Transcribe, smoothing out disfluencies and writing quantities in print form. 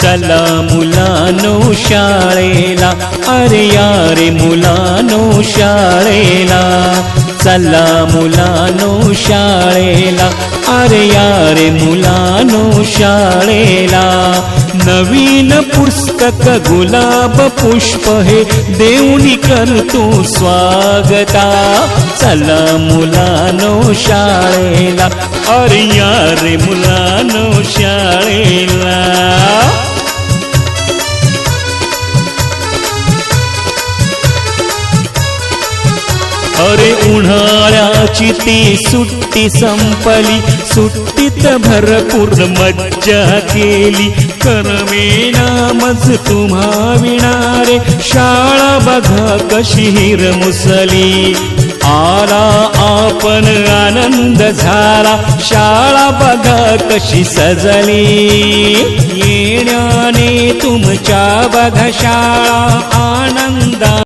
चला मुलांनो शाळेला, अरे या रे मुलांनो शाळेला. चला मुलांनो शाळेला, अरे या रे मुलांनो शाळेला. नवीन पुस्तक गुलाब पुष्प हे देऊनी करतो स्वागता. चला मुलांनो शाळेला, अरे या रे मुलांनो शाळेला. अरे उन्हाळ्याची ती सुट्टी संपली, सुट्टीत भरपूर मज्जा केली. करमेना मज तुम्हा विणारे, शाळा बघा कशी हिरमुसली. आला आपण आनंद झाला, शाळा बघा कशी सजली. येण्याने तुमच्या बघा शाळा